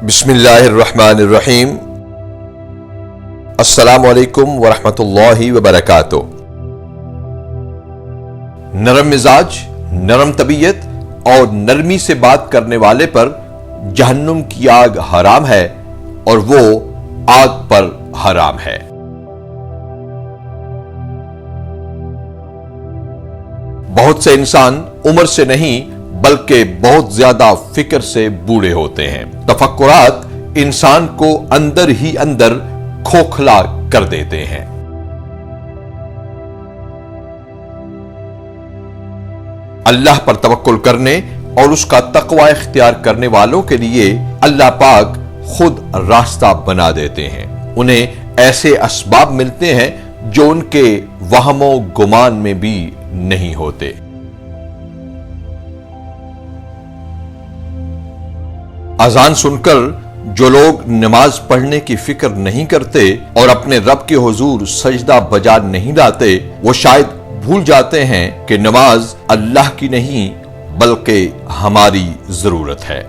بسم اللہ الرحمن الرحیم۔ السلام علیکم ورحمۃ اللہ وبرکاتہ۔ نرم مزاج، نرم طبیعت اور نرمی سے بات کرنے والے پر جہنم کی آگ حرام ہے اور وہ آگ پر حرام ہے۔ بہت سے انسان عمر سے نہیں بلکہ بہت زیادہ فکر سے بوڑھے ہوتے ہیں۔ تفکرات انسان کو اندر ہی اندر کھوکھلا کر دیتے ہیں۔ اللہ پر توکل کرنے اور اس کا تقوی اختیار کرنے والوں کے لیے اللہ پاک خود راستہ بنا دیتے ہیں۔ انہیں ایسے اسباب ملتے ہیں جو ان کے وہم و گمان میں بھی نہیں ہوتے۔ اذان سن کر جو لوگ نماز پڑھنے کی فکر نہیں کرتے اور اپنے رب کے حضور سجدہ بجا نہیں لاتے، وہ شاید بھول جاتے ہیں کہ نماز اللہ کی نہیں بلکہ ہماری ضرورت ہے۔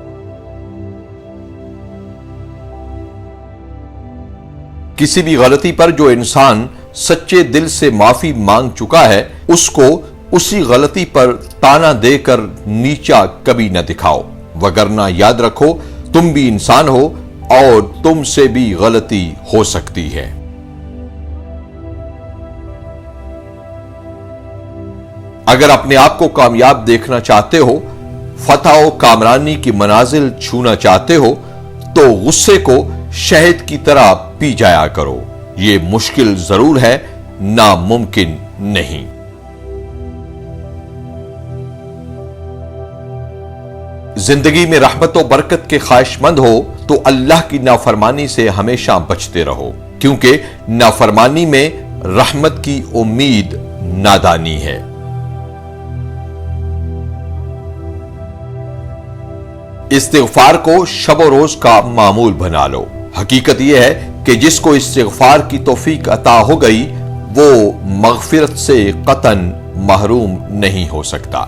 کسی بھی غلطی پر جو انسان سچے دل سے معافی مانگ چکا ہے، اس کو اسی غلطی پر تانا دے کر نیچا کبھی نہ دکھاؤ، وگرنہ یاد رکھو تم بھی انسان ہو اور تم سے بھی غلطی ہو سکتی ہے۔ اگر اپنے آپ کو کامیاب دیکھنا چاہتے ہو، فتح و کامرانی کی منازل چھونا چاہتے ہو، تو غصے کو شہد کی طرح پی جایا کرو۔ یہ مشکل ضرور ہے، ناممکن نہیں۔ زندگی میں رحمت و برکت کے خواہش مند ہو تو اللہ کی نافرمانی سے ہمیشہ بچتے رہو، کیونکہ نافرمانی میں رحمت کی امید نادانی ہے۔ استغفار کو شب و روز کا معمول بنا لو۔ حقیقت یہ ہے کہ جس کو استغفار کی توفیق عطا ہو گئی، وہ مغفرت سے قطعاً محروم نہیں ہو سکتا۔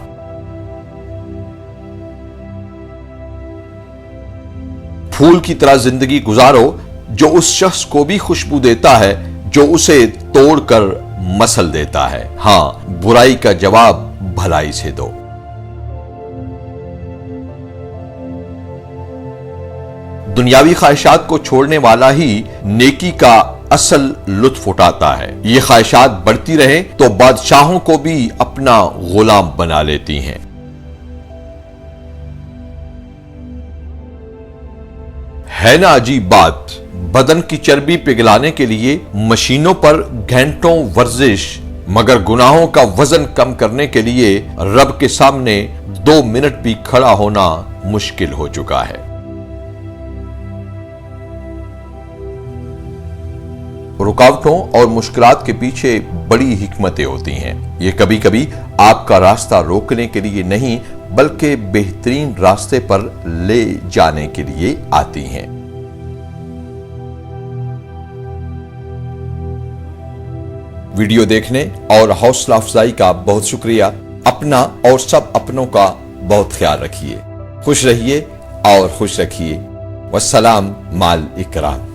پھول کی طرح زندگی گزارو جو اس شخص کو بھی خوشبو دیتا ہے جو اسے توڑ کر مسل دیتا ہے۔ ہاں، برائی کا جواب بھلائی سے دو۔ دنیاوی خواہشات کو چھوڑنے والا ہی نیکی کا اصل لطف اٹھاتا ہے۔ یہ خواہشات بڑھتی رہیں تو بادشاہوں کو بھی اپنا غلام بنا لیتی ہیں۔ ہے نا عجیب بات، بدن کی چربی پگھلانے کے لیے مشینوں پر گھنٹوں ورزش، مگر گناہوں کا وزن کم کرنے کے لیے رب کے سامنے 2 منٹ بھی کھڑا ہونا مشکل ہو چکا ہے۔ رکاوٹوں اور مشکلات کے پیچھے بڑی حکمتیں ہوتی ہیں۔ یہ کبھی کبھی آپ کا راستہ روکنے کے لیے نہیں بلکہ بہترین راستے پر لے جانے کے لیے آتی ہیں۔ ویڈیو دیکھنے اور حوصلہ افزائی کا بہت شکریہ۔ اپنا اور سب اپنوں کا بہت خیال رکھیے۔ خوش رہیے اور خوش رکھیے۔ والسلام مع الاکرام۔